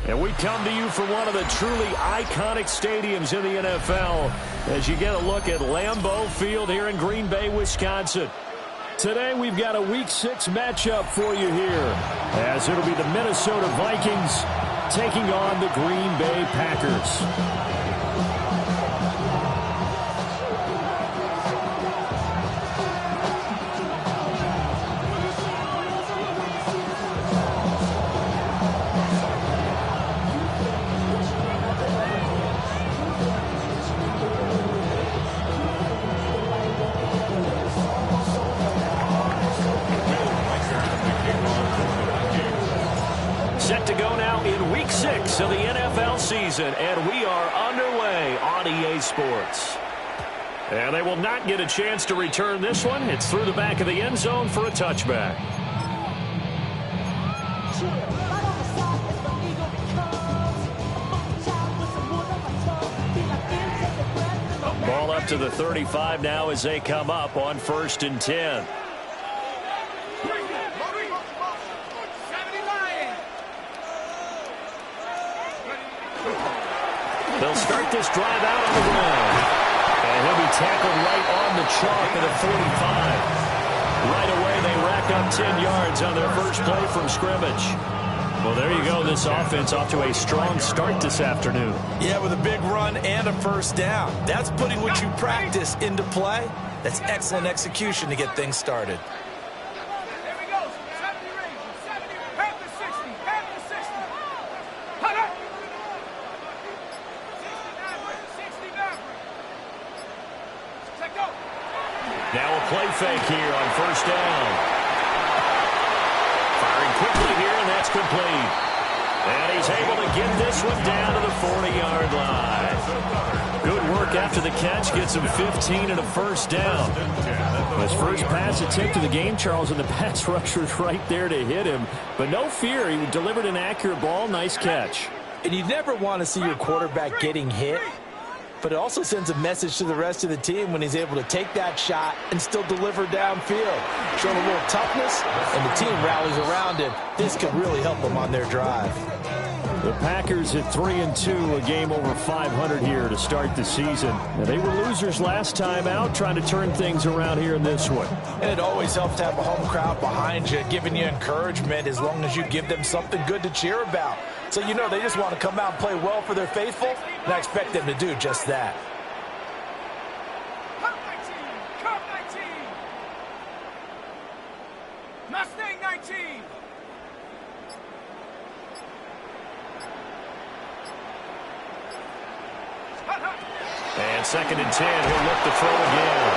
And we come to you from one of the truly iconic stadiums in the NFL as you get a look at Lambeau Field here in Green Bay, Wisconsin. Today we've got a Week 6 matchup for you here as it'll be the Minnesota Vikings taking on the Green Bay Packers. Set to go now in Week 6 of the NFL season, and we are underway on EA Sports. And they will not get a chance to return this one. It's through the back of the end zone for a touchback. Ball up to the 35 now as they come up on 1st and 10. They'll start this drive out on the ground. And he'll be tackled right on the chalk of the 45. Right away, they rack up 10 yards on their first play from scrimmage. Well, there you go. This offense off to a strong start this afternoon. Yeah, with a big run and a first down. That's putting what you practice into play. That's excellent execution to get things started. Now a play fake here on first down. Firing quickly here, and that's complete. And he's able to get this one down to the 40-yard line. Good work after the catch. Gets him 15 and a first down. His first pass attempt of the game, Charles, and the pass rusher's right there to hit him. But no fear. He delivered an accurate ball. Nice catch. And you never want to see your quarterback getting hit. But it also sends a message to the rest of the team when he's able to take that shot and still deliver downfield. Showing a little toughness, and the team rallies around him. This could really help them on their drive. The Packers at 3-2, a game over 500 here to start the season. Now, they were losers last time out, trying to turn things around here in this one. And it always helps to have a home crowd behind you, giving you encouragement as long as you give them something good to cheer about. So you know they just want to come out and play well for their faithful, and I expect them to do just that. Cup 19! Mustang 19! And 2nd and 10, he'll look to throw again.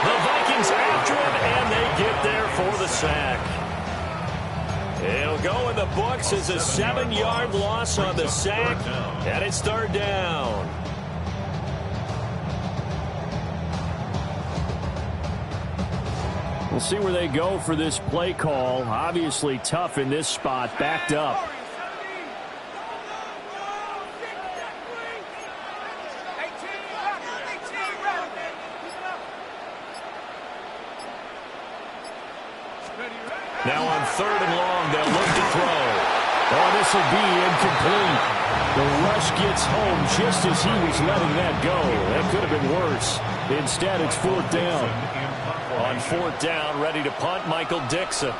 The Vikings after him, and they get there for the sack. It'll go in the books as a 7-yard loss on the sack, and it's 3rd down. We'll see where they go for this play call. Obviously tough in this spot, backed up. Now on 3rd and long, they'll look to throw. Oh, this will be incomplete. The rush gets home just as he was letting that go. That could have been worse. Instead, it's 4th down. On 4th down, ready to punt, Michael Dixon.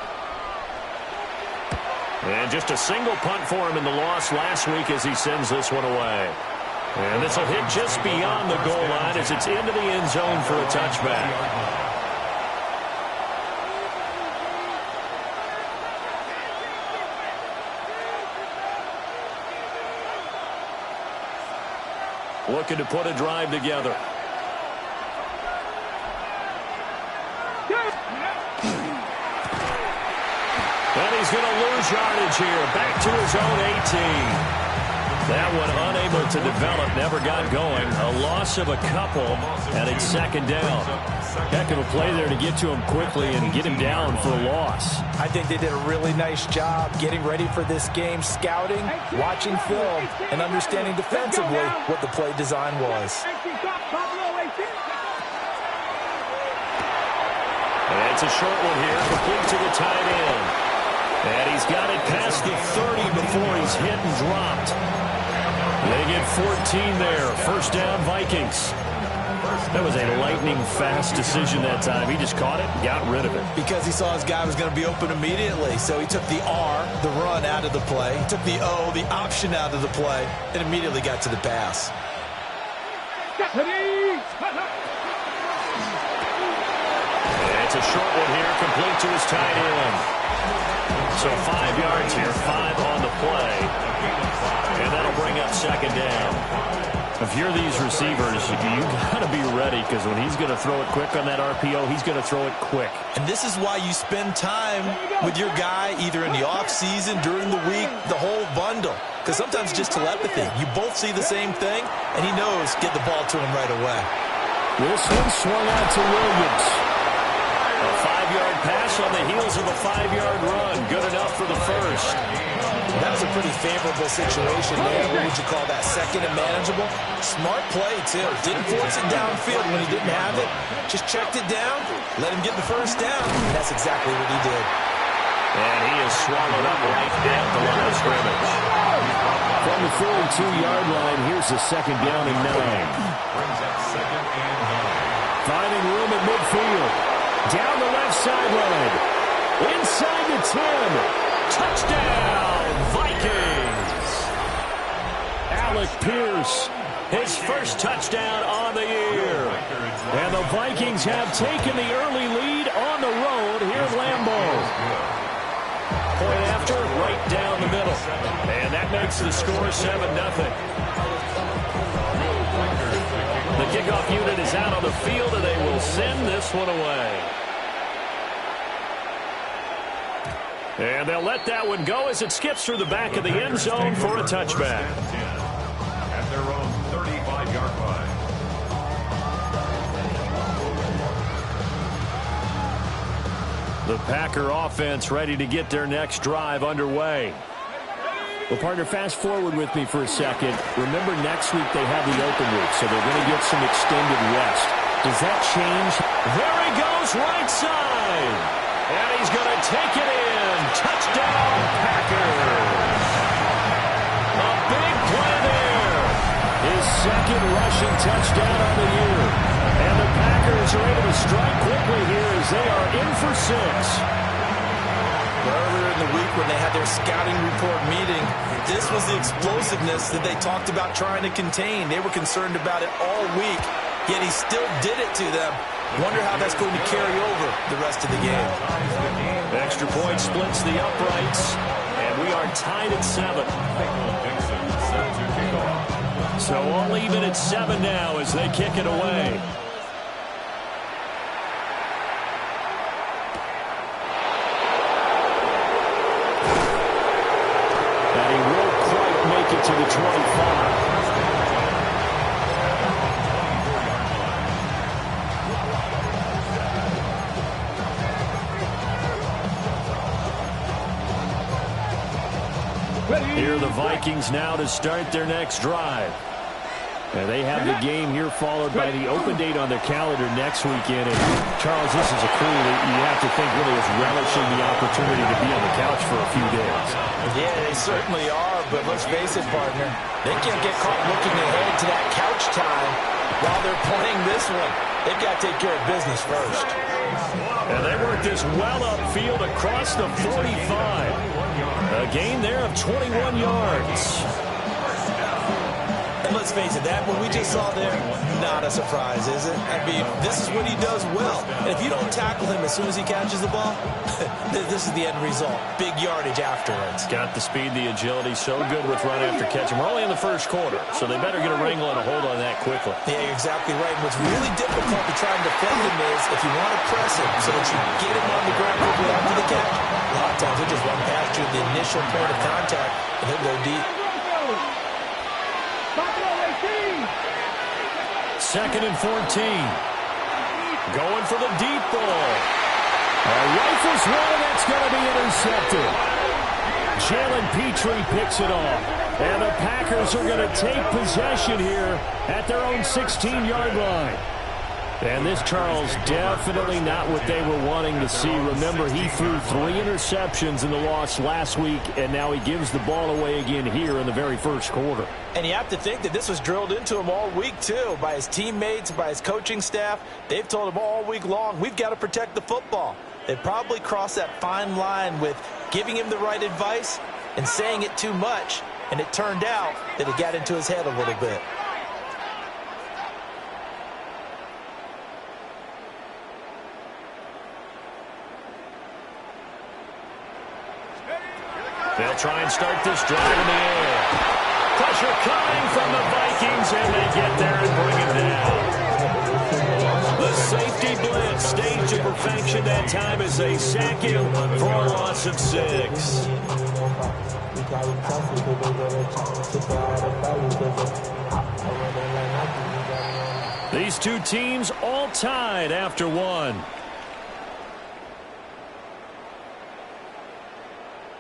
And just a single punt for him in the loss last week as he sends this one away. And this will hit just beyond the goal line as it's into the end zone for a touchback. Looking to put a drive together. And he's going to lose yardage here. Back to his own 18. That one unable to develop, never got going. A loss of a couple, and it's 2nd down. Heck of a play there to get to him quickly and get him down for a loss. I think they did a really nice job getting ready for this game, scouting, watching film, and understanding defensively what the play design was. And it's a short one here, complete to the tight end. And he's got it past the 30 before he's hit and dropped. They get 14 there. First down, Vikings. That was a lightning-fast decision that time. He just caught it and got rid of it. Because he saw his guy was going to be open immediately. So he took the R, the run, out of the play. He took the O, the option, out of the play, and immediately got to the pass. It's a short one here, complete to his tight end. So 5 yards here, 5 on the play. And that'll bring up second down. If you're these receivers, you got to be ready, because when he's going to throw it quick on that RPO, he's going to throw it quick. And this is why you spend time with your guy either in the offseason, during the week, the whole bundle. Because sometimes it's just telepathy. You both see the same thing, and he knows get the ball to him right away. This one swung out to Williams. A 5-yard pass on the heels of a 5-yard run. Good enough for the first. That was a pretty favorable situation there. What would you call that? Second and manageable? Smart play, too. Didn't force it downfield when he didn't have it. Just checked it down, let him get the first down. And that's exactly what he did. And he is swallowed up right at the line of scrimmage. From the 42-yard line, here's the second down and 9. Finding room at midfield. Down the left sideline. Inside the 10. Touchdown, Vikings. Alec Pierce, his first touchdown on the year. And the Vikings have taken the early lead on the road here at Lambeau. Point after, right down the middle. And that makes the score 7-0. The kickoff unit is out on the field, and they will send this one away. And they'll let that one go as it skips through the back of the end zone for a touchback. At their own 35-yard line. The Packer offense ready to get their next drive underway. Well, partner, fast forward with me for a second. Remember, next week they have the open week, so they're going to get some extended rest. Does that change? There he goes, right side. And he's going to take it in. Touchdown, Packers. A big play there. His second rushing touchdown on the year. And the Packers are able to strike quickly here as they are in for 6. Earlier in the week when they had their scouting report meeting, this was the explosiveness that they talked about trying to contain. They were concerned about it all week, yet he still did it to them. Wonder how that's going to carry over the rest of the game. Extra point splits the uprights, and we are tied at 7. So all even at 7 now as they kick it away. And he won't quite make it to the 25. Here are the Vikings now to start their next drive. And they have the game here followed by the open date on their calendar next weekend. And Charles, this is a crew that you have to think really is relishing the opportunity to be on the couch for a few days. Yeah, they certainly are, but let's face it, partner. They can't get caught looking ahead to that couch time while they're playing this one. They've got to take care of business first. And they work this well upfield across the 45. A gain there of 21 yards. And let's face it, that what we just saw there, not a surprise, is it? I mean, this is what he does well. And if you don't tackle him as soon as he catches the ball, this is the end result. Big yardage afterwards. Got the speed, the agility, so good with run after catch. And we're only in the first quarter, so they better get a wrangle and a hold on that quickly. Yeah, you're exactly right. And what's really difficult to try and defend him is if you want to press him so that you get him on the ground quickly after the catch, a lot of times he'll just run past you at the initial point of contact, and he'll go deep. Second and 14. Going for the deep ball. Rifles one, and that's going to be intercepted. Jalen Petrie picks it off. And the Packers are going to take possession here at their own 16-yard line. And this, Charles, definitely not what they were wanting to see. Remember, he threw 3 interceptions in the loss last week, and now he gives the ball away again here in the very first quarter. And you have to think that this was drilled into him all week, too, by his teammates, by his coaching staff. They've told him all week long, we've got to protect the football. They probably crossed that fine line with giving him the right advice and saying it too much, and it turned out that it got into his head a little bit. They'll try and start this drive in the air. Pressure coming from the Vikings, and they get there and bring it down. The safety blitz staged to perfection that time as they sack him for a loss of 6. These two teams all tied after 1.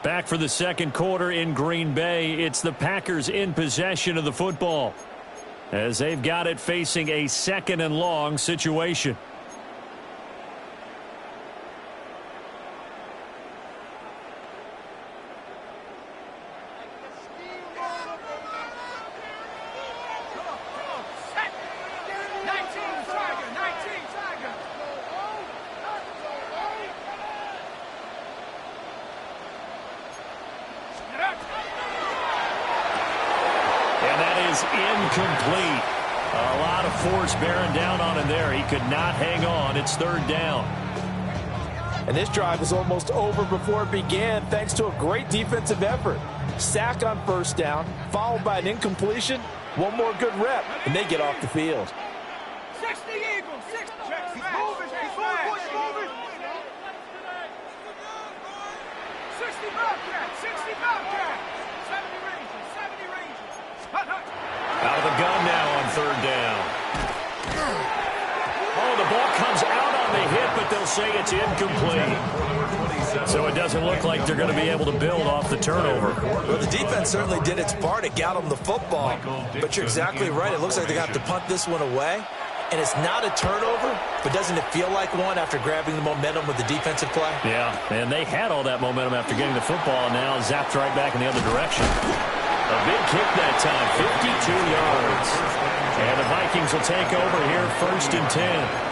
Back for the second quarter in Green Bay. It's the Packers in possession of the football as they've got it facing a 2nd and long situation. Incomplete. A lot of force bearing down on him there. He could not hang on. It's 3rd down. And this drive was almost over before it began thanks to a great defensive effort. Sack on 1st down, followed by an incompletion. One more good rep, and they get off the field. 60 Eagles, 60. He's moving, he's moving. 60 Bobcat, 60 Bobcat. 70 Rangers, 70 Rangers. Out of the gun now on 3rd down. Oh, the ball comes out on the hit, but they'll say it's incomplete. So it doesn't look like they're going to be able to build off the turnover. Well, the defense certainly did its part. It got them the football. But you're exactly right. It looks like they're going to have to punt this one away. And it's not a turnover, but doesn't it feel like one after grabbing the momentum with the defensive play? Yeah, and they had all that momentum after getting the football, and now zapped right back in the other direction. A big kick that time, 52 yards. And the Vikings will take over here, 1st and 10.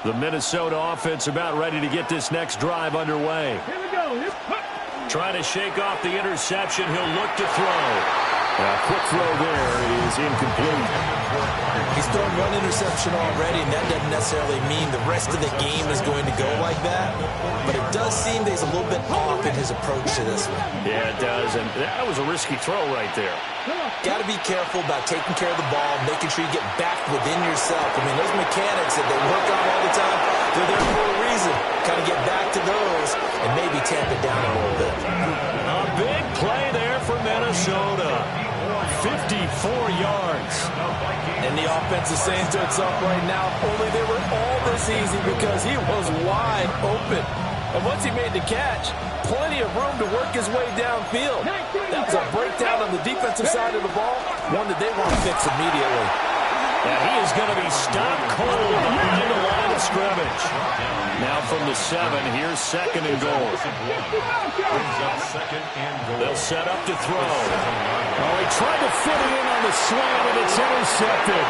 The Minnesota offense about ready to get this next drive underway. Here we go. Trying to shake off the interception. He'll look to throw. A quick throw there is incomplete. He's thrown 1 interception already, and that doesn't necessarily mean the rest of the game is going to go like that. But it does seem that he's a little bit off in his approach to this one. Yeah, it does, and that was a risky throw right there. Got to be careful about taking care of the ball, making sure you get back within yourself. I mean, those mechanics that they work on all the time, they're there for a reason. Kind of get back to those and maybe tamp it down a little bit. A big play there for Minnesota. 54 yards. And the offense is saying to itself right now, if only they were all this easy, because he was wide open. And once he made the catch, plenty of room to work his way downfield. That was a breakdown on the defensive side of the ball, one that they want to fix immediately. And he is going to be stopped cold behind the line of scrimmage. Now from the 7, here's 2nd and goal. They'll set up to throw. Oh, he tried to fit it in on the slant, and it's intercepted.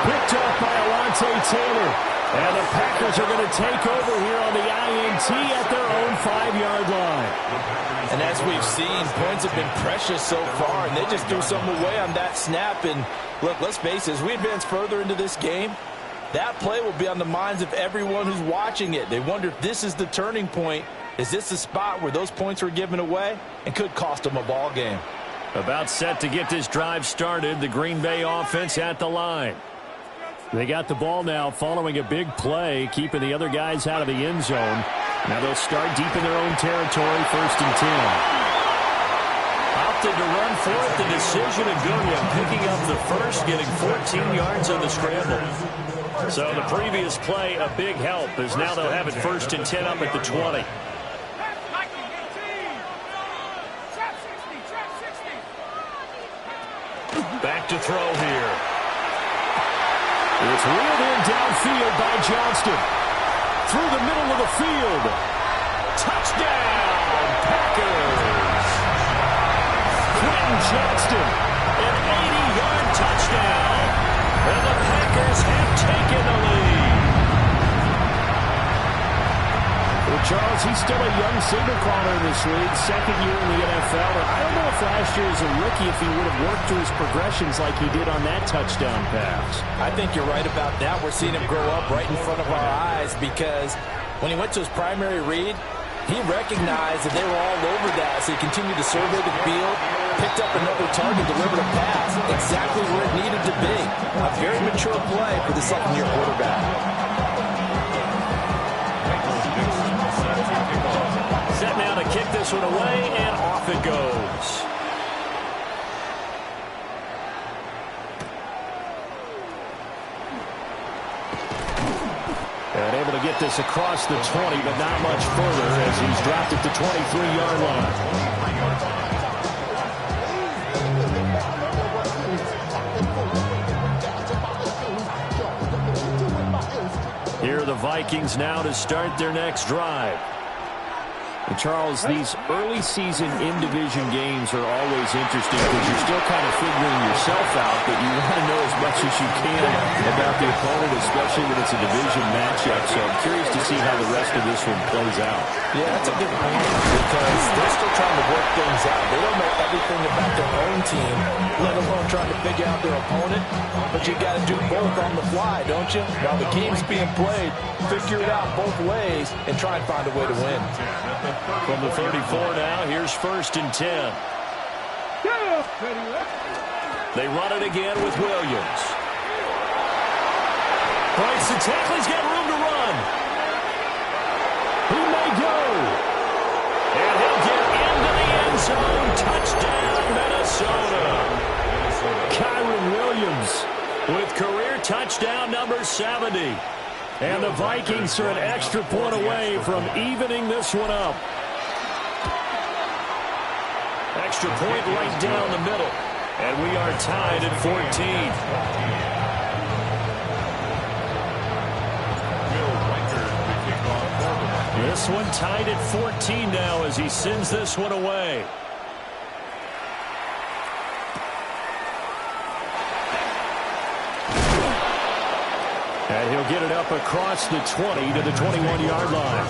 Picked up by Alontae Taylor. And the Packers are going to take over here on the INT at their own 5-yard line. And as we've seen, points have been precious so far, and they just threw some away on that snap. And look, let's face it, as we advance further into this game, that play will be on the minds of everyone who's watching it. They wonder if this is the turning point. Is this the spot where those points were given away and could cost them a ball game? About set to get this drive started, the Green Bay offense at the line. They got the ball now following a big play, keeping the other guys out of the end zone. Now they'll start deep in their own territory, 1st and 10. Opted to run for it, the decision, and Goodwin picking up the first, getting 14 yards on the scramble. So the previous play, a big help, as now they'll have it 1st and 10 up at the 20. Back to throw here. It's reeled in downfield by Johnston. Through the middle of the field. Touchdown, Packers. Quentin Johnston, an 80-yard touchdown. And the Packers have taken the lead. Well, Charles, he's still a young signal caller in this league, second year in the NFL. And I don't know if last year as a rookie if he would have worked through his progressions like he did on that touchdown pass. I think you're right about that. We're seeing him grow up right in front of our eyes because when he went to his primary read, he recognized that they were all over that, so he continued to survey the field, picked up another target, delivered a pass, exactly where it needed to be. A very mature play for the second-year quarterback. Set now to kick this one away, and off it goes. And able to get this across the 20, but not much further as he's dropped at the 23-yard line. Here are the Vikings now to start their next drive. And Charles, these early season in-division games are always interesting because you're still kind of figuring yourself out, but you want to know as much as you can about the opponent, especially when it's a division matchup. So I'm curious to see how the rest of this one plays out. Yeah, that's a good point because they're still trying to work things out. They don't know everything about their own team, let alone trying to figure out their opponent. But you got to do both on the fly, don't you? While the game's being played, figure it out both ways and try and find a way to win. From the 34 now, here's 1st and 10. They run it again with Williams. Breaks the tackle, he's got room to run. He may go. And he'll get into the end zone. Touchdown, Minnesota. Kyron Williams with career touchdown number 70. And the Vikings are an extra point away from evening this one up. Extra point right down the middle. And we are tied at 14. This one tied at 14 now as he sends this one away. And he'll get it up across the 20 to the 21-yard line.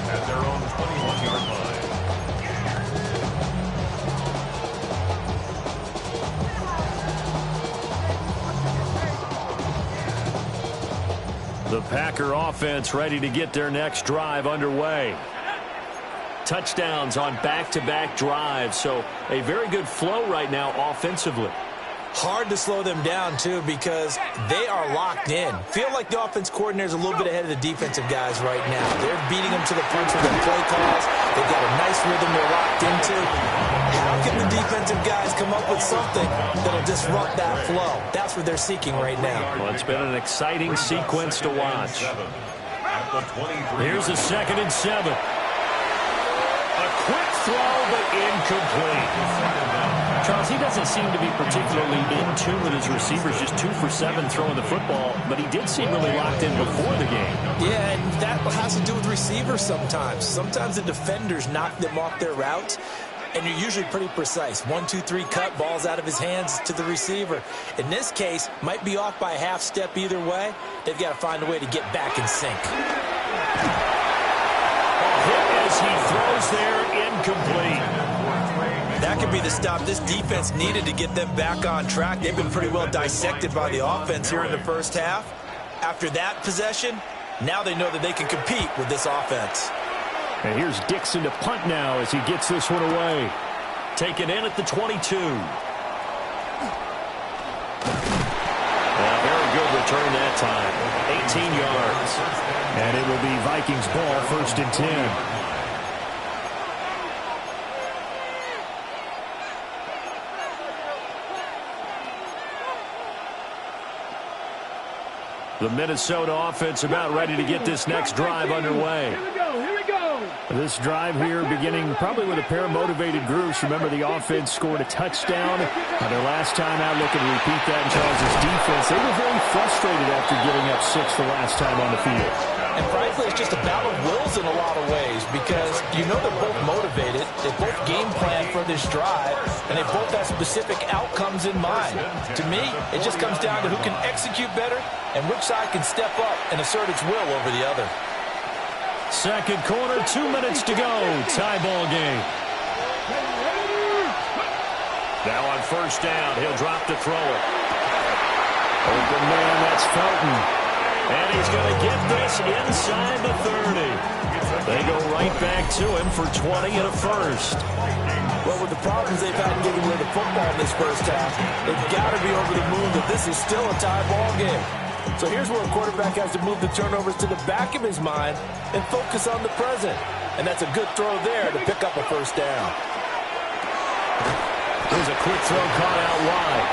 At their own 21-yard line. The Packer offense ready to get their next drive underway. Touchdowns on back-to-back drives, so a very good flow right now offensively. Hard to slow them down, too, because they are locked in. Feel like the offense coordinator is a little bit ahead of the defensive guys right now. They're beating them to the punch with their play calls. They've got a nice rhythm they're locked into. How can the defensive guys come up with something that'll disrupt that flow? That's what they're seeking right now. Well, it's been an exciting sequence to watch. Here's a 2nd and 7. A quick throw, but incomplete. Charles, he doesn't seem to be particularly in tune with his receivers, just 2 for 7 throwing the football, but he did seem really locked in before the game. Yeah, and that has to do with receivers sometimes. Sometimes the defenders knock them off their routes, and you're usually pretty precise. 1, 2, 3 cut, balls out of his hands to the receiver. In this case, might be off by a half step either way. They've got to find a way to get back in sync. Hit as he throws there, incomplete. That could be the stop this defense needed to get them back on track. They've been pretty well dissected by the offense here in the first half. After that possession, now they know that they can compete with this offense. And here's Dixon to punt now as he gets this one away. Taken in at the 22. Very good return that time. 18 yards. And it will be Vikings ball, 1st and 10. The Minnesota offense about ready to get this next drive underway. Here we go. This drive here beginning probably with a pair of motivated groups. Remember, the offense scored a touchdown their last time out. Looking to repeat that in Charles' defense. They were very frustrated after giving up 6 the last time on the field. And frankly, it's just a battle of wills in a lot of ways because you know they're both motivated. They both game plan for this drive, and they both have specific outcomes in mind. To me, it just comes down to who can execute better and which side can step up and assert its will over the other. Second quarter, 2 minutes to go. Tie ball game. Now on first down, he'll drop to throw it. Open man, that's Felton. And he's going to get this inside the 30. They go right back to him for 20 and a first. Well, with the problems they've had in getting rid of the football in this first half, they've got to be over the moon that this is still a tie ball game. So here's where a quarterback has to move the turnovers to the back of his mind and focus on the present. And that's a good throw there to pick up a first down. Here's a quick throw caught out wide.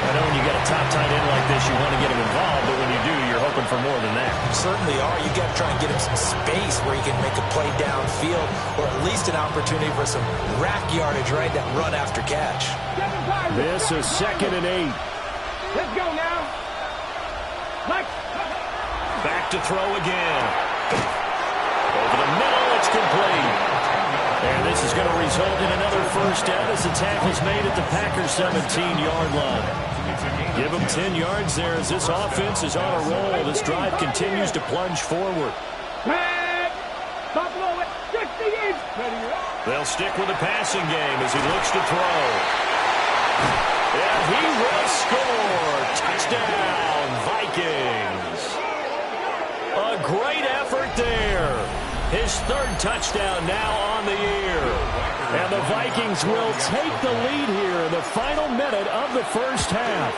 I know when you got a top tight end like this, you want to get him involved, but when you do, you're hoping for more than that. You certainly are. You got to try and get him some space where he can make a play downfield, or at least an opportunity for some rack yardage, right? That run after catch. This is 2nd and 8. Let's go now. Back to throw again. Over the middle, it's complete. And this is going to result in another first down as the tackle's made at the Packers' 17-yard line. Give them 10 yards there as this offense is on a roll. This drive continues to plunge forward. They'll stick with the passing game as he looks to throw. And he will score. Touchdown, Vikings. A great effort there. His 3rd touchdown now on the year. And the Vikings will take the lead here in the final minute of the first half.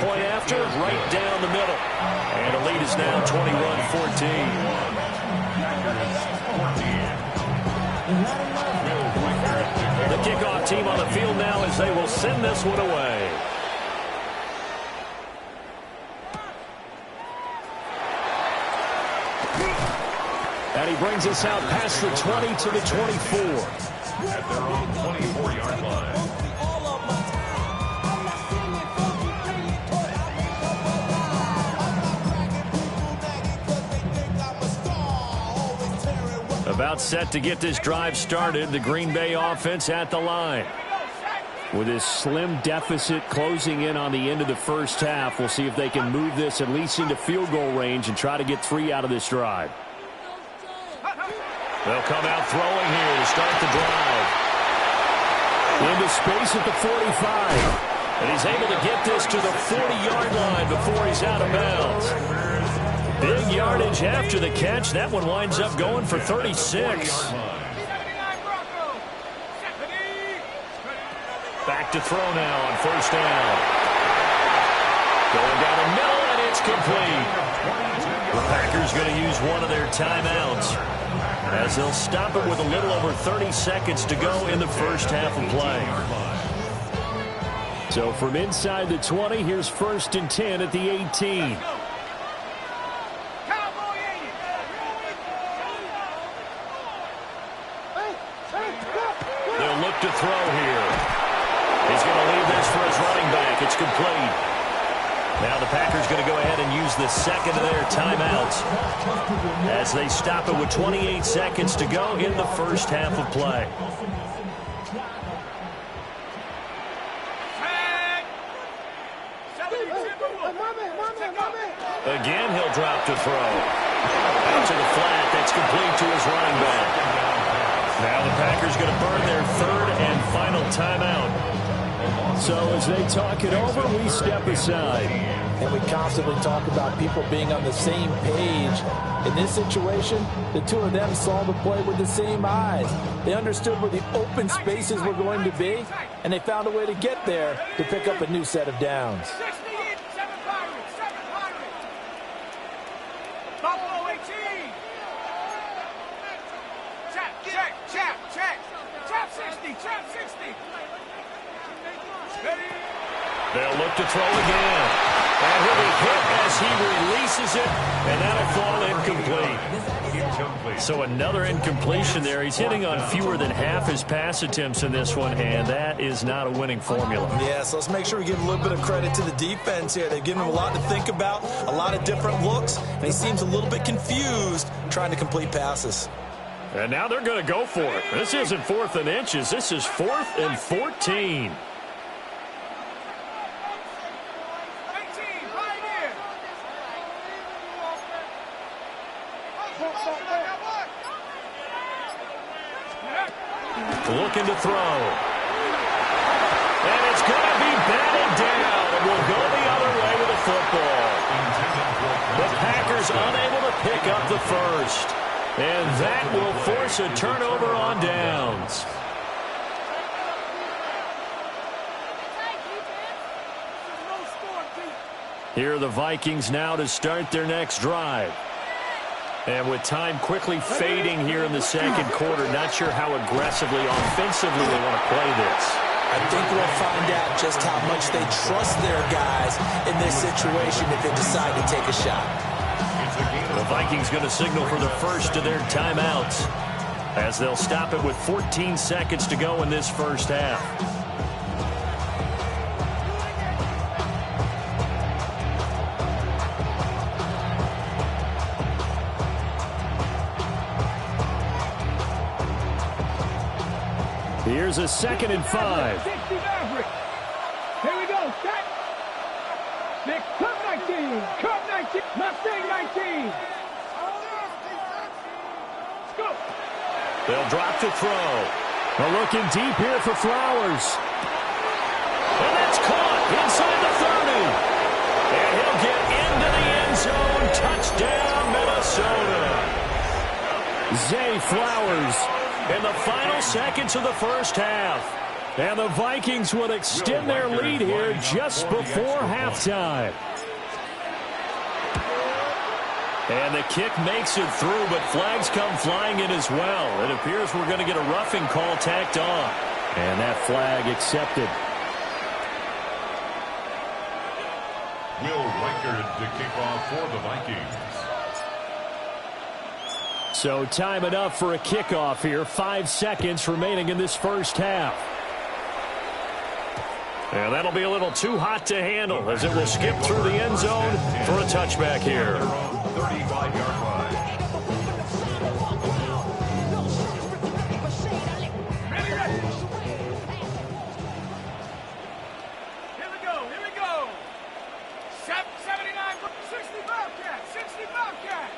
Point after, right down the middle. And the lead is now 21-14. The kickoff team on the field now as they will send this one away. And he brings us out past the 20 to the 24. At their own 24-yard line. About set to get this drive started, the Green Bay offense at the line. With this slim deficit closing in on the end of the first half, we'll see if they can move this at least into field goal range and try to get 3 out of this drive. They'll come out throwing here to start the drive. Into space at the 45. And he's able to get this to the 40-yard line before he's out of bounds. Big yardage after the catch. That one winds up going for 36. Back to throw now on first down. Going down the middle, and it's complete. The Packers going to use one of their timeouts as they'll stop it with a little over 30 seconds to go in the first half of play. So from inside the 20, here's 1st and 10 at the 18. They'll look to throw here. He's going to leave this for his running back. It's complete. Now the Packers going to go ahead and use the second of their timeouts as they stop it with 28 seconds to go in the first half of play. Again, he'll drop to throw. Out to the flat. That's complete to his running back. Now the Packers going to burn their 3rd and final timeout. So as they talk it over, we step aside. And we constantly talk about people being on the same page. In this situation, the two of them saw the play with the same eyes. They understood where the open spaces were going to be, and they found a way to get there to pick up a new set of downs. They'll look to throw again. And he'll be hit as he releases it, and that'll fall incomplete. So another incompletion there. He's hitting on fewer than half his pass attempts in this one, and that is not a winning formula. Yeah, so let's make sure we give a little bit of credit to the defense here. They've given him a lot to think about, a lot of different looks, and he seems a little bit confused trying to complete passes. And now they're going to go for it. This isn't 4th and inches. This is 4th and 14. Looking to throw. And it's going to be batted down, and will go the other way with the football. The Packers unable to pick up the first. And that will force a turnover on downs. Here are the Vikings now to start their next drive. And with time quickly fading here in the second quarter, not sure how aggressively, offensively they want to play this. I think we'll find out just how much they trust their guys in this situation if they decide to take a shot. The Vikings going to signal for the first of their timeouts as they'll stop it with 14 seconds to go in this first half. Here's a 2nd and 5. Here we go. Set. Cut 19. Cut 19. Mustang 19. Go. They'll drop to throw. They're looking deep here for Flowers. And that's caught inside the 30. And he'll get into the end zone. Touchdown, Minnesota. Zay Flowers in the final seconds of the first half. And the Vikings would extend their lead here just before halftime. And the kick makes it through, but flags come flying in as well. It appears we're going to get a roughing call tacked on. And that flag accepted. Will Reichard to kick off for the Vikings. So time enough for a kickoff here. 5 seconds remaining in this first half. And that'll be a little too hot to handle as it will skip through the end zone for a touchback here. 35-yard line. Here we go. 79, 60 Bobcat, 60 Bobcat.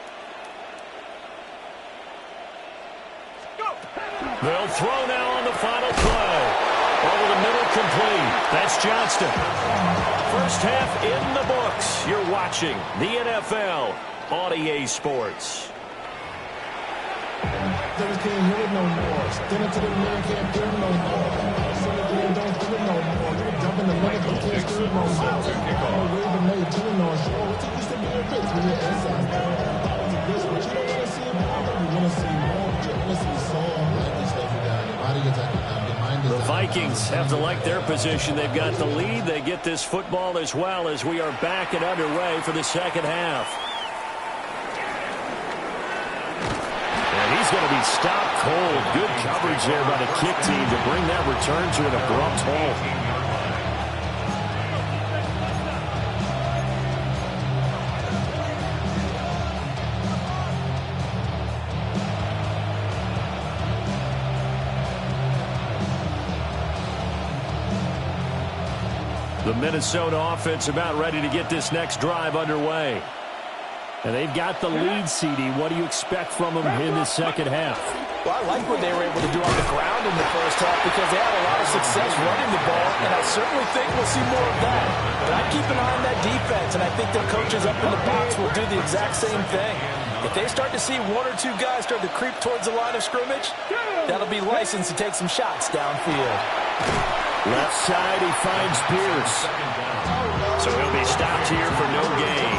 Go. They'll throw now on the final play. Over the middle, complete. That's Johnston. First half in the books. You're watching the NFL on EA Sports. Can't hear it no more. Stand up to the man, can't hear it no more. Send it in, don't do it no more. Jump in the leg, but can't do it no more. I'm a way to make it on shore. What you used to be a bitch when you're inside. This, but you don't want to see more. You want to see more. You want to see some. Like this stuff, you got. Your body gets active. The Vikings have to like their position. They've got the lead. They get this football as well as we are back and underway for the second half. And he's going to be stopped cold. Good coverage there by the kick team to bring that return to an abrupt halt. The Minnesota offense about ready to get this next drive underway. And they've got the lead, CD. What do you expect from them in the second half? Well, I like what they were able to do on the ground in the first half because they had a lot of success running the ball, and I certainly think we'll see more of that. But I'd keep an eye on that defense, and I think their coaches up in the box will do the exact same thing. If they start to see one or two guys start to creep towards the line of scrimmage, that'll be licensed to take some shots downfield. Left side, he finds Pierce. So he'll be stopped here for no gain.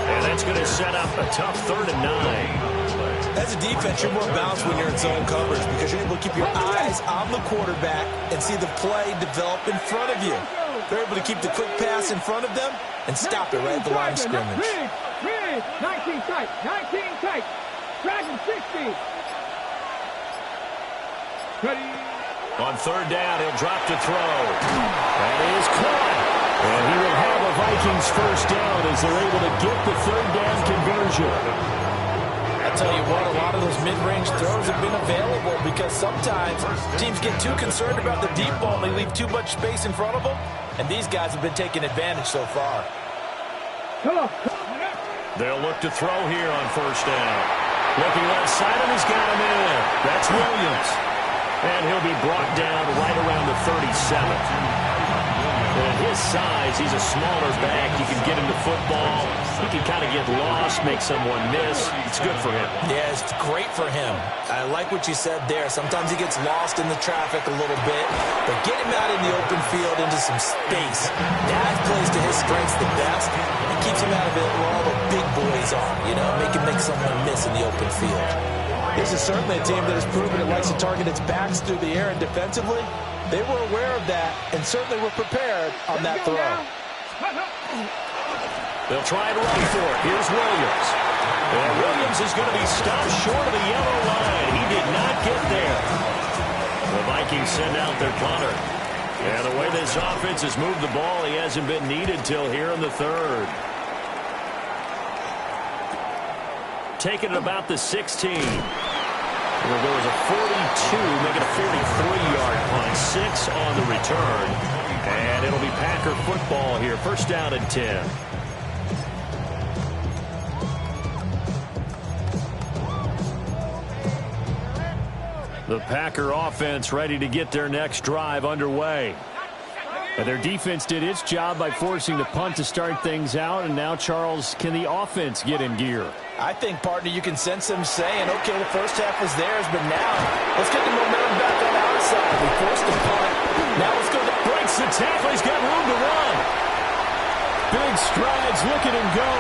And that's going to set up a tough 3rd and 9. As a defense, you're more balanced when you're in zone coverage because you're able to keep your eyes on the quarterback and see the play develop in front of you. They're able to keep the quick pass in front of them and stop it right at the line of scrimmage. 19 tight, 19 tight. Dragon 60. Ready. On third down, he'll drop to throw. That is caught. And he will have a Vikings first down as they're able to get the third down conversion. I tell you what, a lot of those mid-range throws have been available because sometimes teams get too concerned about the deep ball and they leave too much space in front of them, and these guys have been taking advantage so far. They'll look to throw here on first down. Looking left side, and he's got him in. That's Williams. And he'll be brought down right around the 37. At his size, he's a smaller back. You can get him the football. He can kind of get lost, make someone miss. It's good for him. Yeah, it's great for him. I like what you said there. Sometimes he gets lost in the traffic a little bit, but get him out in the open field into some space. That plays to his strengths the best and keeps him out of it where all the big boys are, you know, make someone miss in the open field. This is certainly a team that has proven it likes to target its backs through the air and defensively. They were aware of that and certainly were prepared on that throw. They'll try and run for it. Here's Williams. And Williams is going to be stopped short of the yellow line. He did not get there. The Vikings send out their punter. And the way this offense has moved the ball, he hasn't been needed till here in the third. Taking it about the 16. There goes a 42, making a 43-yard punt. 6 on the return. And it'll be Packer football here. First down and 10. The Packer offense ready to get their next drive underway. And their defense did its job by forcing the punt to start things out. And now, Charles, can the offense get in gear? I think, partner, you can sense them saying, okay, the first half was theirs, but now let's get the momentum back on our side. We forced the punt. Now let's go. Breaks the tackle. He's got room to run. Big strides. Look at him go.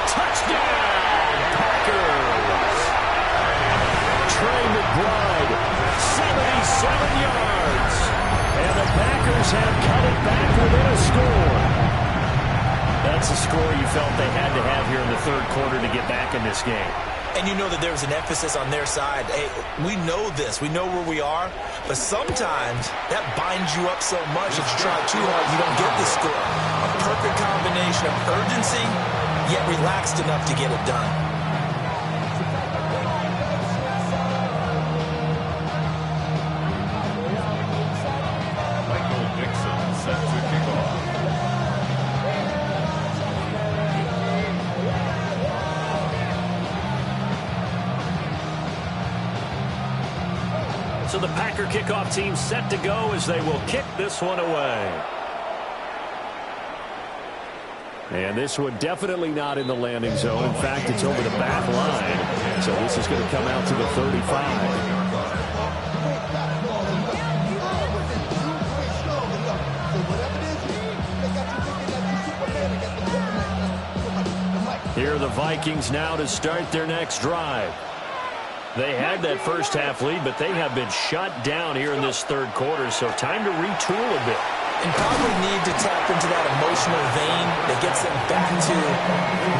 Touchdown, Packers. Trey McBride, 77 yards. And the Packers have cut it back within a score. That's a score you felt they had to have here in the third quarter to get back in this game. And you know that there's an emphasis on their side. Hey, we know this. We know where we are. But sometimes that binds you up so much that you try too hard, you don't get the score. A perfect combination of urgency, yet relaxed enough to get it done. So the Packer kickoff team set to go as they will kick this one away. And this one definitely not in the landing zone. In fact, it's over the back line. So this is going to come out to the 35. Here are the Vikings now to start their next drive. They had that first half lead, but they have been shut down here in this third quarter, so time to retool a bit. And probably need to tap into that emotional vein that gets them back to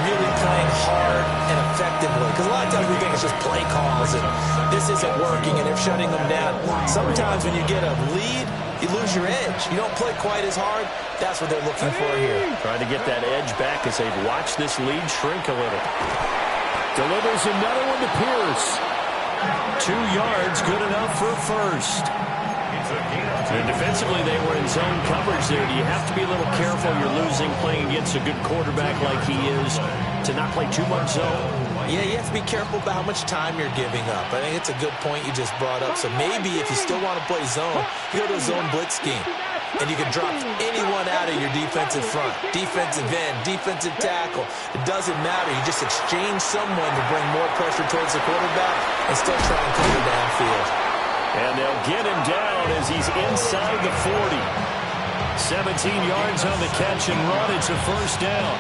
really playing hard and effectively. Because a lot of times we think it's just play calls and this isn't working and they're shutting them down. Sometimes when you get a lead, you lose your edge. You don't play quite as hard. That's what they're looking for here. Trying to get that edge back as they've watched this lead shrink a little. Delivers another one to Pierce. 2 yards, good enough for a first. And defensively, they were in zone coverage there. Do you have to be a little careful? You're losing playing against a good quarterback like he is to not play too much zone? Yeah, you have to be careful about how much time you're giving up. I think it's a good point you just brought up. So maybe if you still want to play zone, you go to a zone blitz scheme. And you can drop anyone out of your defensive front. Defensive end, defensive tackle. It doesn't matter. You just exchange someone to bring more pressure towards the quarterback and still try and cover downfield. And they'll get him down as he's inside the 40. 17 yards on the catch and run. It's a first down.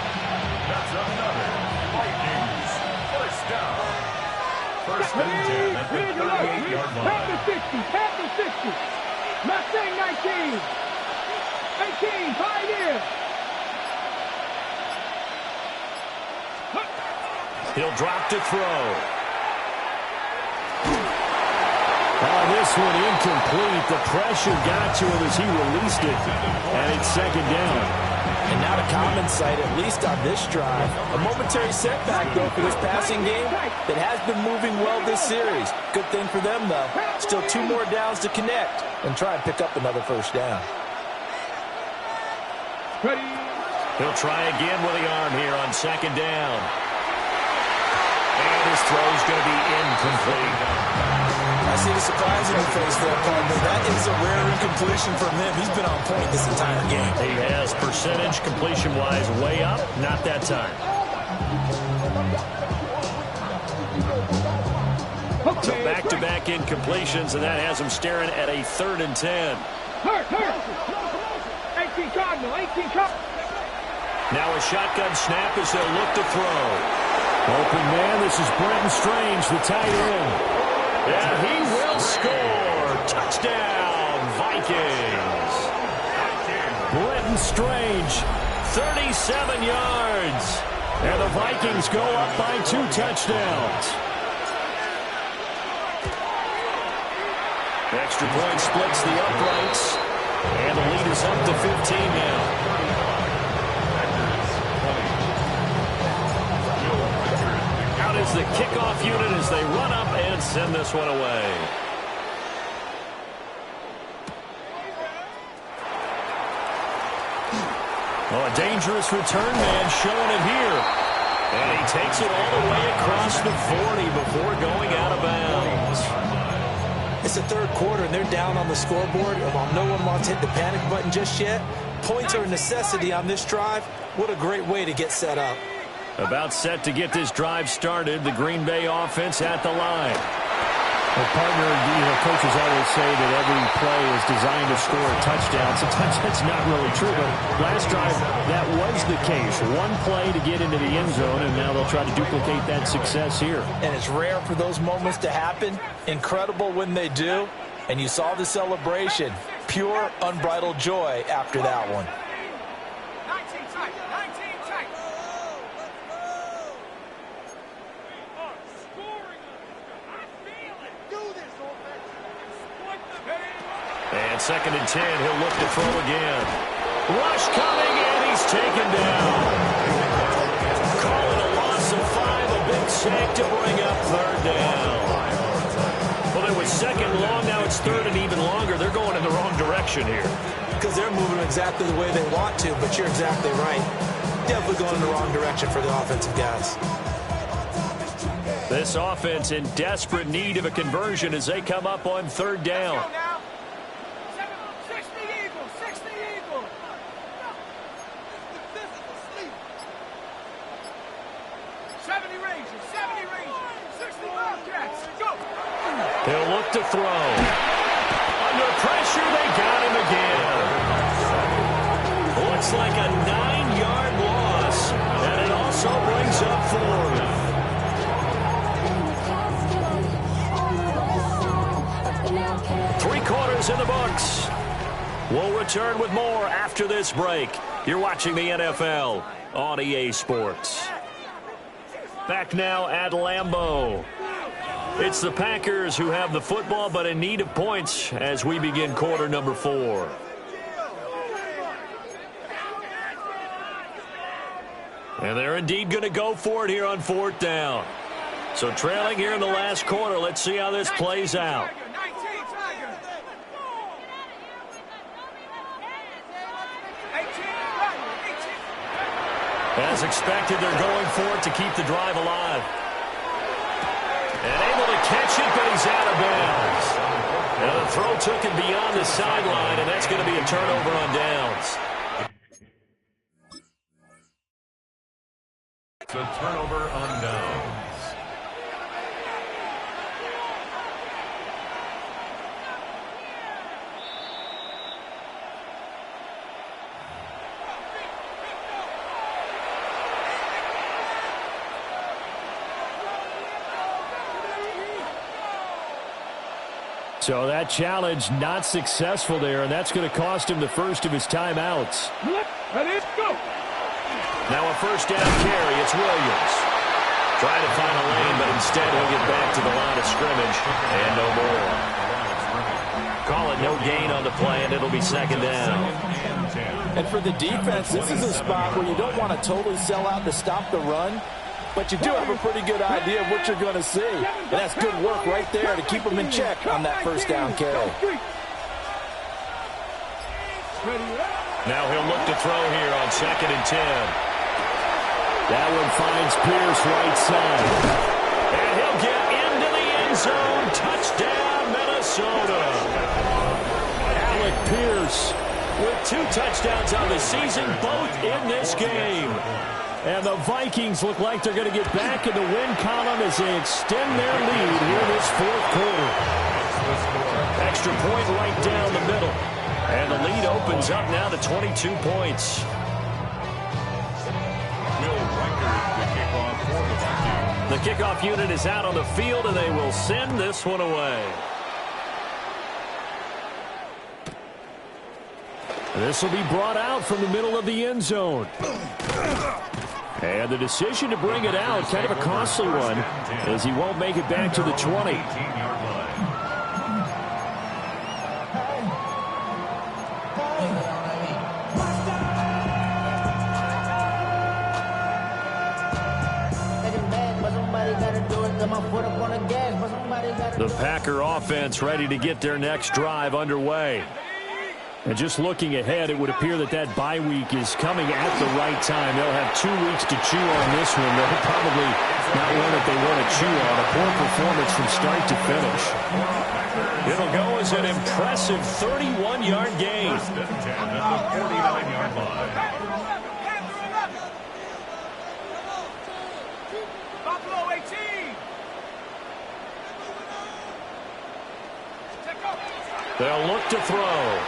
That's another Vikings first down. First and 10 at the 38-yard line. Pass the 60. Pass the 60. Mustang 19. 18. Pioneer. He'll drop to throw. Oh, this one incomplete. The pressure got to him as he released it. And it's second down. And not a common sight, at least on this drive. A momentary setback, though, for this passing game that has been moving well this series. Good thing for them, though. Still 2 more downs to connect and try and pick up another first down. Ready. He'll try again with the arm here on second down. And his throw's going to be incomplete. I see the surprise in your face there, partner. That is a rare incompletion from him. He's been on point this entire game. He has percentage completion-wise way up. Not that time. So back-to-back incompletions, and that has him staring at a 3rd and 10. Hurt. 18 Cardinal. 18 Cardinal. Now a shotgun snap as they'll look to throw. Open man, this is Brenton Strange, the tight end. And he will score. Touchdown, Vikings. Brenton Strange, 37 yards. And the Vikings go up by 2 touchdowns. Extra point splits the uprights. And the lead is up to 15 now. Out is the kickoff unit as they run up and send this one away. Oh, a dangerous return man showing it here. And he takes it all the way across the 40 before going out of bounds. It's the 3rd quarter, and they're down on the scoreboard. And while no one wants to hit the panic button just yet, points are a necessity on this drive. What a great way to get set up. About set to get this drive started. The Green Bay offense at the line. Well, partner, coaches always say that every play is designed to score a touchdown. Sometimes that's not really true, but last drive, that was the case. One play to get into the end zone, and now they'll try to duplicate that success here. And it's rare for those moments to happen. Incredible when they do. And you saw the celebration. Pure, unbridled joy after that one. 19 tight. 19 tight. And 2nd and 10, he'll look to throw again. Rush coming, and he's taken down. Calling a loss of 5, a big sack to bring up 3rd down. Well, it was 2nd long, now it's 3rd and even longer. They're going in the wrong direction here. Because they're moving exactly the way they want to, but you're exactly right. Definitely going in the wrong direction for the offensive guys. This offense in desperate need of a conversion as they come up on 3rd down. 60 Eagles. 70 Rangers. 60 Wildcats. Go. He'll look to throw. Under pressure, they got him again. Looks like a 9-yard loss, and it also brings up 4th. Three-quarters in the books. We'll return with more after this break. You're watching the NFL on EA Sports. Back now at Lambeau. It's the Packers who have the football, but in need of points as we begin quarter number 4. And they're indeed going to go for it here on 4th down. So trailing here in the last quarter. Let's see how this plays out. As expected, they're going for it to keep the drive alive. And able to catch it, but he's out of bounds. And the throw took him beyond the sideline, and that's going to be a turnover on downs. It's a turnover on downs. So that challenge not successful there, and that's going to cost him the first of his timeouts. Ready, go. Now a first down carry. It's Williams. Trying to find a lane, but instead he'll get back to the line of scrimmage and no more. Call it no gain on the play, and it'll be second down. And for the defense, this is a spot where you don't want to totally sell out to stop the run, but you do have a pretty good idea of what you're going to see. And that's good work right there to keep them in check on that first down carry. Now he'll look to throw here on 2nd and 10. That one finds Pierce right side. And he'll get into the end zone. Touchdown, Minnesota. Alec Pierce With 2 touchdowns on the season, both in this game. And the Vikings look like they're going to get back in the win column as they extend their lead here this fourth quarter. Extra point right down the middle. And the lead opens up now to 22 points. The kickoff unit is out on the field, and they will send this one away. This will be brought out from the middle of the end zone. And the decision to bring it out, kind of a costly one, as he won't make it back to the 20. The Packer offense ready to get their next drive underway. And just looking ahead, it would appear that that bye week is coming at the right time. They'll have 2 weeks to chew on this one. They'll probably not one that they want to chew on. A poor performance from start to finish. It'll go as an impressive 31-yard gain. Buffalo 18. They'll look to throw.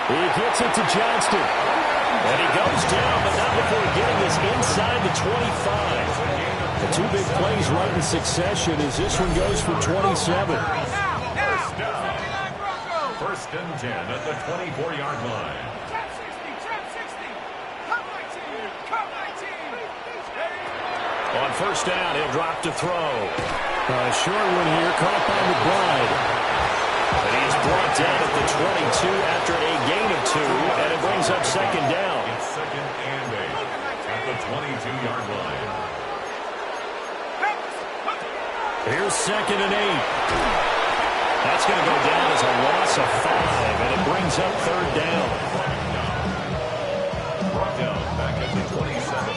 He gets it to Johnston. And he goes down, but not before getting this inside the 25. The 2 big plays right in succession as this one goes for 27. First and 10 at the 24-yard line. Trap 60, trap 60. Come 19, come 19. On first down, he'll drop to throw. A short one here, caught by McBride. And he is brought down at the 22 after a gain of 2, and it brings up second down. It's 2nd and 8 at the 22-yard line. Here's 2nd and 8. That's going to go down as a loss of 5, and it brings up 3rd down. Brought down back at the 27.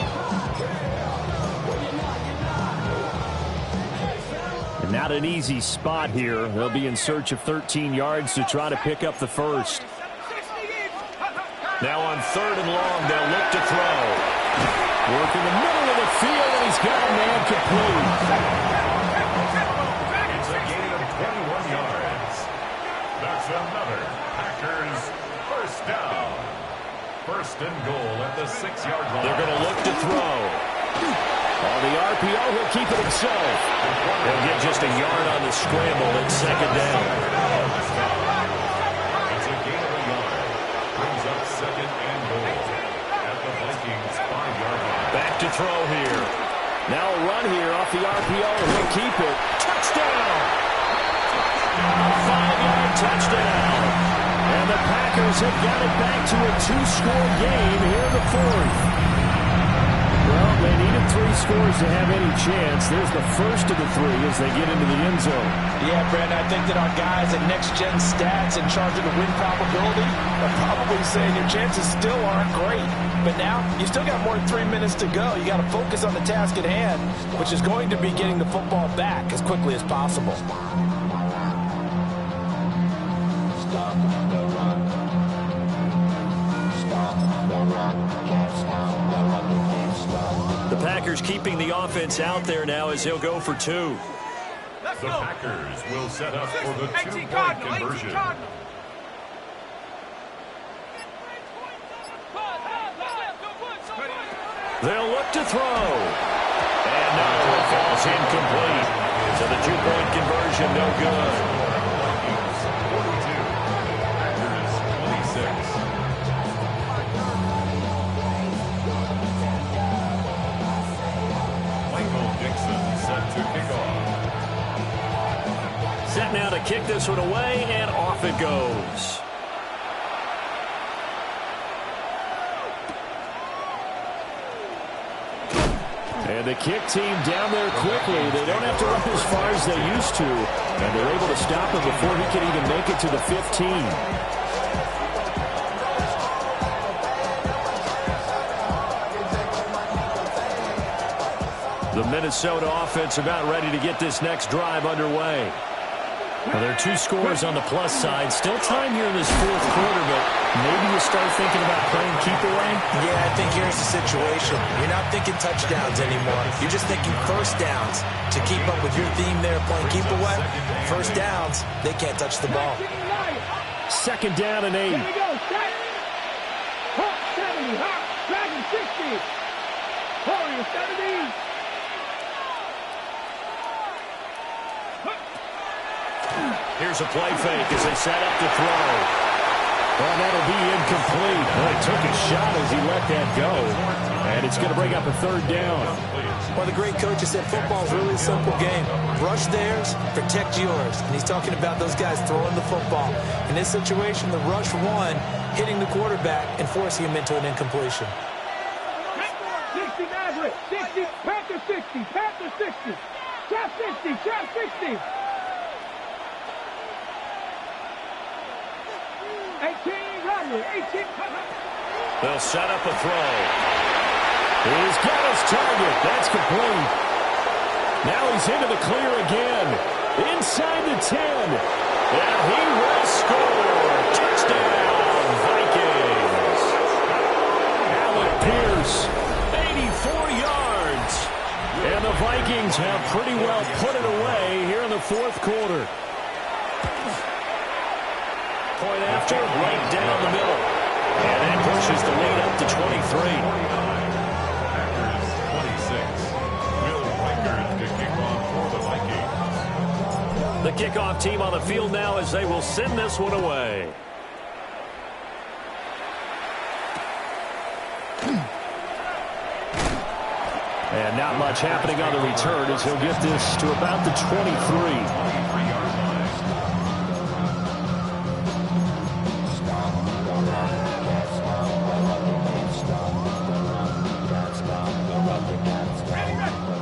Not an easy spot here. They'll be in search of 13 yards to try to pick up the first. Now on 3rd and long, they'll look to throw. Work in the middle of the field, and he's got a man complete. It's a gain of 21 yards. That's another Packers first down. First and goal at the 6-yard line. They're going to look to throw. On the RPO, he'll keep it himself. He'll get just a yard on the scramble at 2nd down. It's a gain of a yard. Brings up 2nd and goal at the Vikings 5-yard line. Back to throw here. Now a run here off the RPO, and he'll keep it. Touchdown! 5-yard touchdown. And the Packers have got it back to a 2-score game here in the 4th. Well, they needed 3 scores to have any chance. There's the first of the 3 as they get into the end zone. Yeah, Brandon, I think that our guys at Next Gen Stats in charge of the win probability are probably saying your chances still aren't great. But now, you still got more than 3 minutes to go. You got to focus on the task at hand, which is going to be getting the football back as quickly as possible. The Packers keeping the offense out there now as he'll go for 2. The Packers will set up for the 2-point conversion. They'll look to throw. And no, it falls incomplete. So the two-point conversion, no good. Vikings 42, Packers 26. Michael Dixon set to kick off. Set now to kick this one away, and off it goes. And the kick team down there quickly. They don't have to run as far as they used to. And they're able to stop him before he can even make it to the 15. The Minnesota offense about ready to get this next drive underway. Well, there are two scores on the plus side. Still time here in this fourth quarter, but maybe you start thinking about playing keep away? Yeah, I think here's the situation. You're not thinking touchdowns anymore. You're just thinking first downs. To keep up with your theme there, playing keep away, first downs, they can't touch the ball. Second down and 8. Here we go. Set. Hawk 70. Hawk. Dragon 60. Warrior 70. Here's a play fake as they set up to throw. Well, that'll be incomplete. Well, he took a shot as he let that go. And it's going to bring up a third down. Well, the great coach has said football is really a simple game. Rush theirs, protect yours. And he's talking about those guys throwing the football. In this situation, the rush one, hitting the quarterback and forcing him into an incompletion. 60 Maverick. 60. Panther 60. Panther 60. Trap 60. Trap 60. 18 Rodley. 18. They'll set up a throw. He's got his target. That's complete. Now he's into the clear again. Inside the 10. And he will score. Touchdown, Vikings. Alec Pierce, 84 yards. And the Vikings have pretty well put it away here in the fourth quarter. Point after, right down the middle. And that pushes the lead up to 23. Packers 26. Will Reichard to kick off for the Vikings. The kickoff team on the field now as they will send this one away. And not much happening on the return as he'll get this to about the 23. 23-yard line.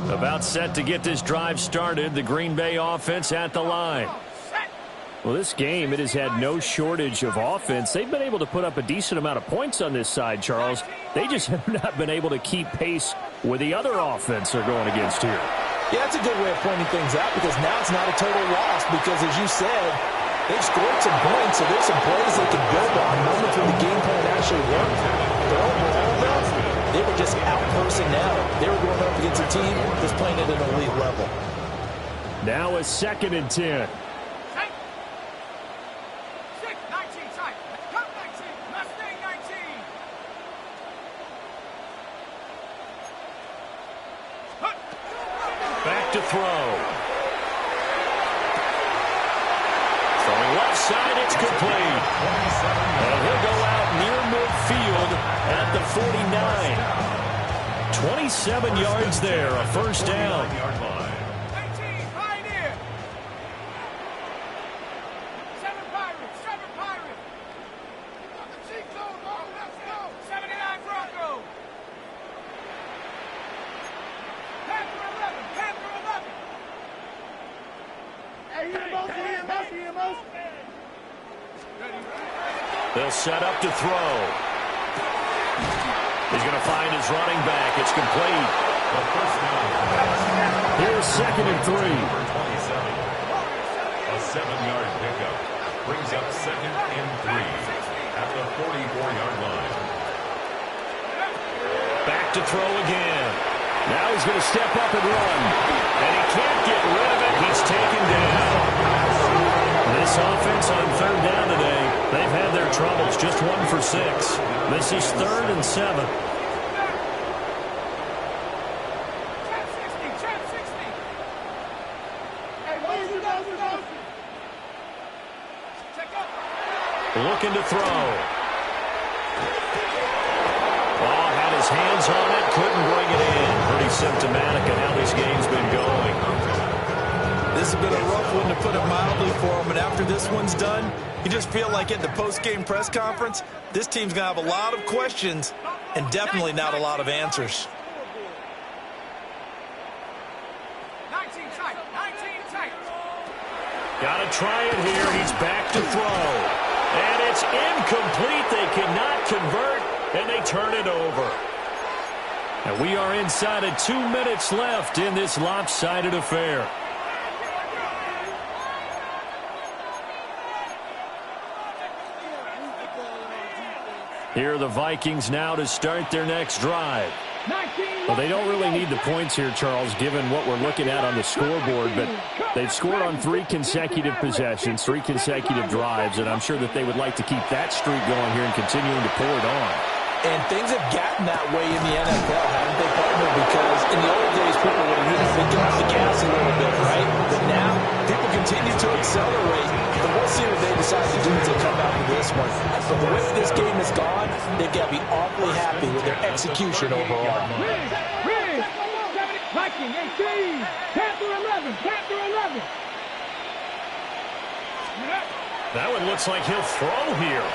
About set to get this drive started. The Green Bay offense at the line. Well, this game, it has had no shortage of offense. They've been able to put up a decent amount of points on this side, Charles. They just have not been able to keep pace with the other offense they're going against here. Yeah, that's a good way of pointing things out because now it's not a total loss because, as you said, they've scored some points, so there's some plays they can build on, moments when the game plan actually worked. But overall, though, they were just out-personnel. They were going up against a team that's playing at an elite level. Now a 2nd and 10. Back to throw. Throwing left side, it's complete. And he'll go out near midfield at the 49. 27 yards there, a first down. 9-yard line. 18 Pioneer. 7 Pirates. 7 Pirates. The cheat code, let's go. 79 Bronco. Panther 11. Panther 11. Hey, EMOs. They'll set up to throw. He's going to find his running back. It's complete. The first down pass. Here's 2nd and 3. Number 27. A 7-yard pickup brings up 2nd and 3 at the 44-yard line. Back to throw again. Now he's going to step up and run. And he can't get rid of it. He's taken down. This offense on third down today, they've had their troubles. Just 1 for 6. This is 3rd and 7. Trap 60. throw. Oh, had his hands on it, couldn't bring it in. Pretty symptomatic of how this game's been going. This has been a rough one, to put it mildly, for him. And after this one's done, you just feel like at the post-game press conference, this team's going to have a lot of questions and definitely not a lot of answers. 19 tight. 19 tight. Got to try it here. He's back to throw. And it's incomplete. They cannot convert, and they turn it over. And we are inside of 2 minutes left in this lopsided affair. Here are the Vikings now to start their next drive. Well, they don't really need the points here, Charles, given what we're looking at on the scoreboard. But they've scored on 3 consecutive possessions, 3 consecutive drives, and I'm sure that they would like to keep that streak going here and continuing to pour it on. And things have gotten that way in the NFL, haven't they, partner? Because in the old days, people would have been off the gas a little bit, right? But now, people continue to accelerate. But we'll see what they decide to do as they come out of this one. But the way this game is gone, they've got to be awfully happy with their execution overall. Rig. Viking 18. Panther 11. Panther 11. That one looks like he'll throw here.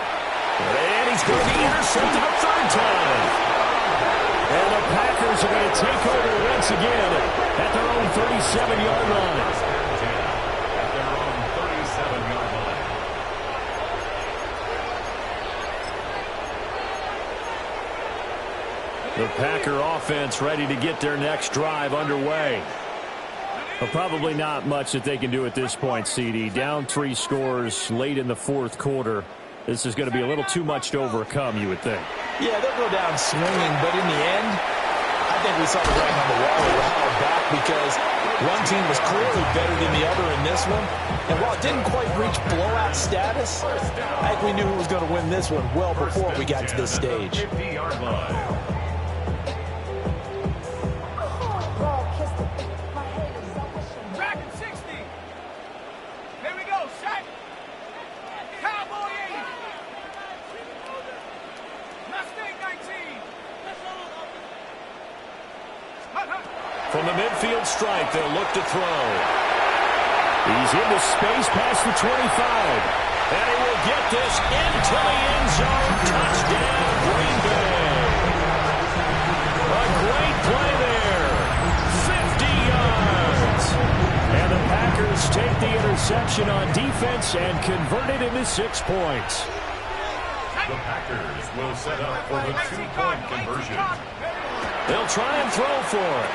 And he's going to be intercepted a 3rd time. And the Packers are going to take over once again at their own 37-yard line. At their own 37-yard line. The Packer offense ready to get their next drive underway. Well, probably not much that they can do at this point, CD. Down 3 scores late in the 4th quarter. This is going to be a little too much to overcome, you would think. Yeah, they'll go down swinging, but in the end, I think we saw the writing on the wall a while back, because one team was clearly better than the other in this one. And while it didn't quite reach blowout status, I think we knew who was going to win this one well before we got to this stage. 50-yard line. Dragon 60. Here we go. Set. Cowboy 80. Mustang 19. From the midfield stripe, they'll look to throw. He's into space past the 25. And he will get this into the end zone. Touchdown, Green Bay. A great play there. 50 yards. And the Packers take the interception on defense and convert it into 6 points. The Packers will set up for the 2-point conversion. They'll try and throw for it.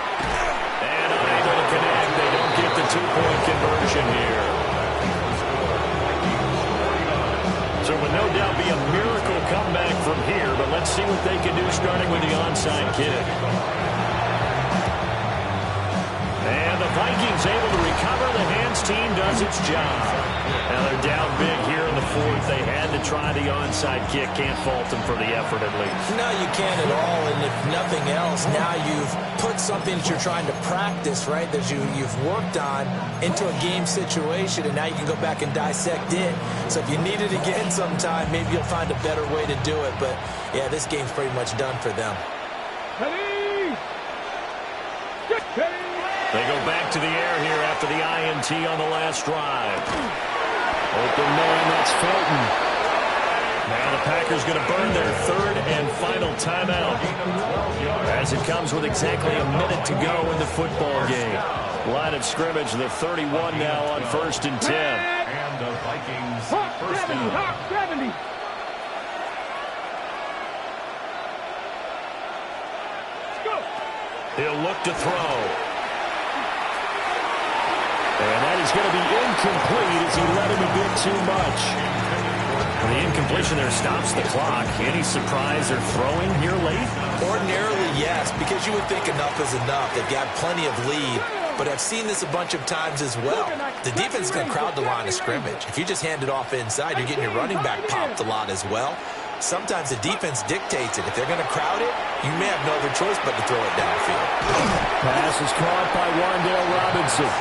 And unable to connect. They don't get the 2-point conversion here. So it would no doubt be a miracle comeback from here, but let's see what they can do starting with the onside kick. And the Vikings able to recover. The hands team does its job. Now they're down big here in the 4th. They had to try the onside kick. Can't fault them for the effort at least. No, you can't at all. And if nothing else, now you've put something that you're trying to practice, right, that you've worked on into a game situation, and now you can go back and dissect it. So if you need it again sometime, maybe you'll find a better way to do it. But, yeah, this game's pretty much done for them. Ready. They go back to the air here after the INT on the last drive. Open man, that's Felton. Now the Packers going to burn their 3rd and final timeout, as it comes with exactly a minute to go in the football game. Line of scrimmage, the 31 now on 1st and 10. And the Vikings first down. Hawk 70. Let's go. He'll look to throw. And that is going to be incomplete as he let him a bit too much. The incompletion there stops the clock. Any surprise they're throwing here late? Ordinarily, yes, because you would think enough is enough. They've got plenty of lead, but I've seen this a bunch of times as well. The defense is going to crowd the line of scrimmage. If you just hand it off inside, you're getting your running back popped a lot as well. Sometimes the defense dictates it. If they're going to crowd it, you may have no other choice but to throw it downfield. Pass is caught by Wan'Dale Robinson.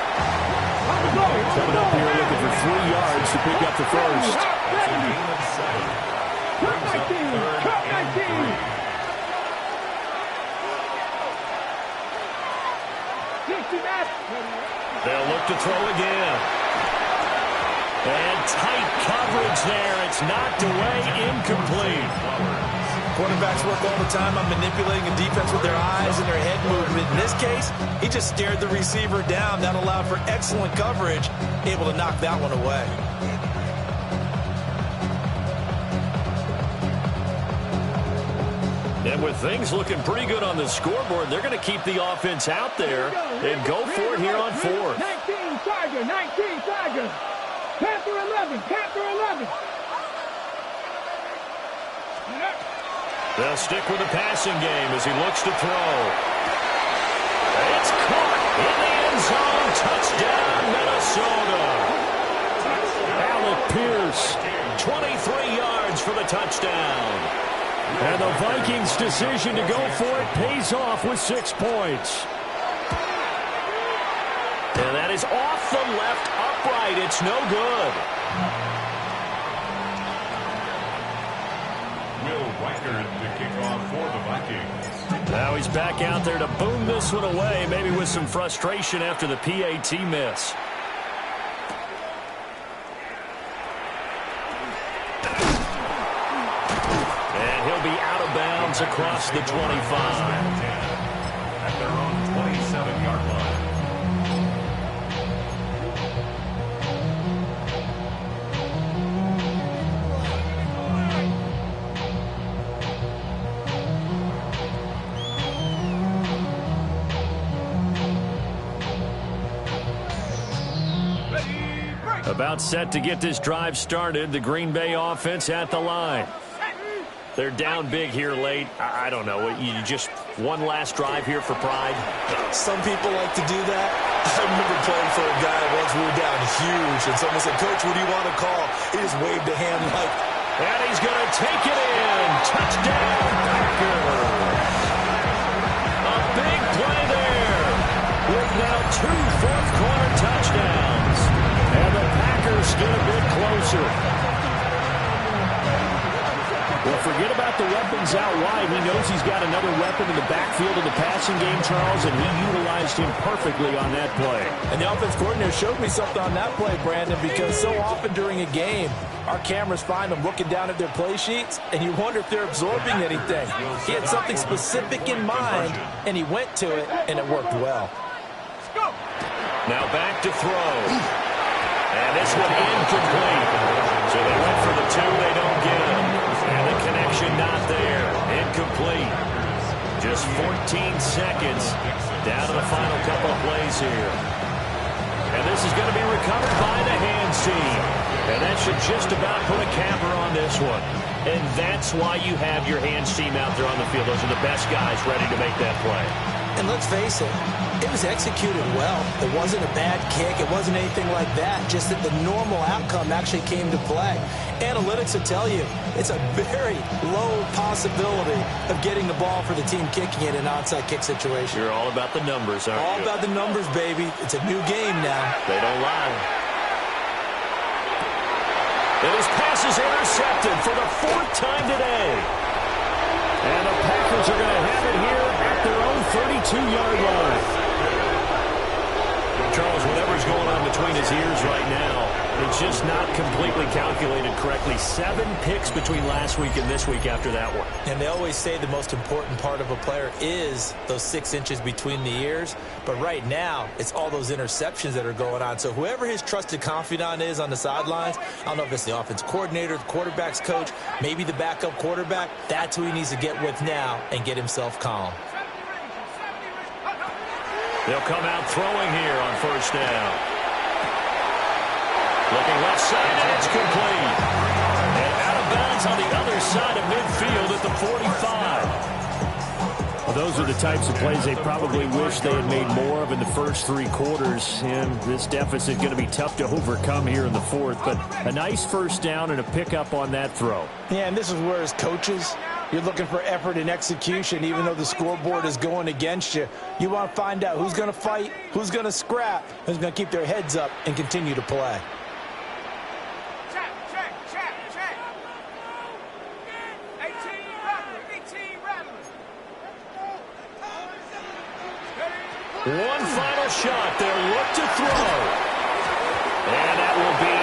Coming up here looking for 3 yards to pick up the first. They'll look to throw again. And tight coverage there. It's knocked away, incomplete. Quarterbacks work all the time on manipulating a defense with their eyes and their head movement. In this case, he just stared the receiver down. That allowed for excellent coverage, able to knock that one away. And with things looking pretty good on the scoreboard, they're going to keep the offense out there and go for it here on fourth. 19 Tiger, 19 Tiger. Panther 11, Panther 11. They'll stick with the passing game as he looks to throw. It's caught in the end zone. Touchdown, Minnesota. Alec Pierce. 23 yards for the touchdown. And the Vikings' decision to go for it pays off with 6 points. And that is off the left upright. It's no good. Will Weicker to kick off for the Vikings. Now he's back out there to boom this one away, maybe with some frustration after the PAT miss. And he'll be out of bounds across the 25. At their own 27-yard line. About set to get this drive started. The Green Bay offense at the line. They're down big here late. I don't know. You just one last drive here for pride? Some people like to do that. I remember playing for a guy once we were down huge, and someone said, "Coach, what do you want to call?" He just waved a hand like, and he's going to take it in. Touchdown, Packers. A big play there with now 2 fourth-quarter touchdowns. And the Packers get a bit closer. Well, forget about the weapons out wide. He knows he's got another weapon in the backfield of the passing game, Charles, and he utilized him perfectly on that play. And the offense coordinator showed me something on that play, Brandon, because so often during a game, our cameras find them looking down at their play sheets, and you wonder if they're absorbing anything. He had something specific in mind, and he went to it, and it worked well. Now back to throw. And this one incomplete. So they went for the 2, they don't get it. And the connection not there. Incomplete. Just 14 seconds down to the final couple of plays here. And this is going to be recovered by the hands team. And that should just about put a capper on this one. And that's why you have your hands team out there on the field. Those are the best guys ready to make that play. And let's face it, it was executed well. It wasn't a bad kick. It wasn't anything like that. Just that the normal outcome actually came to play. Analytics will tell you it's a very low possibility of getting the ball for the team kicking it in an onside kick situation. You're all about the numbers, aren't you? All about the numbers, baby. It's a new game now. They don't lie. And his pass is intercepted for the 4th time today. And the Packers are going to have it here at their own 32-yard line. Charles, whatever's going on between his ears right now, it's just not completely calculated correctly. 7 picks between last week and this week after that one. And they always say the most important part of a player is those 6 inches between the ears. But right now, it's all those interceptions that are going on. So whoever his trusted confidant is on the sidelines, I don't know if it's the offense coordinator, the quarterback's coach, maybe the backup quarterback, that's who he needs to get with now and get himself calm. They'll come out throwing here on 1st down. Looking left side, and it's complete. And out of bounds on the other side of midfield at the 45. Well, those are the types of plays they probably wish they had made more of in the first 3 quarters. And this deficit going to be tough to overcome here in the 4th. But a nice 1st down and a pickup on that throw. Yeah, and this is where as coaches, you're looking for effort and execution, even though the scoreboard is going against you. You want to find out who's going to fight, who's going to scrap, who's going to keep their heads up and continue to play. Check. 18 Rattler. One final shot. They'll look to throw. And that will be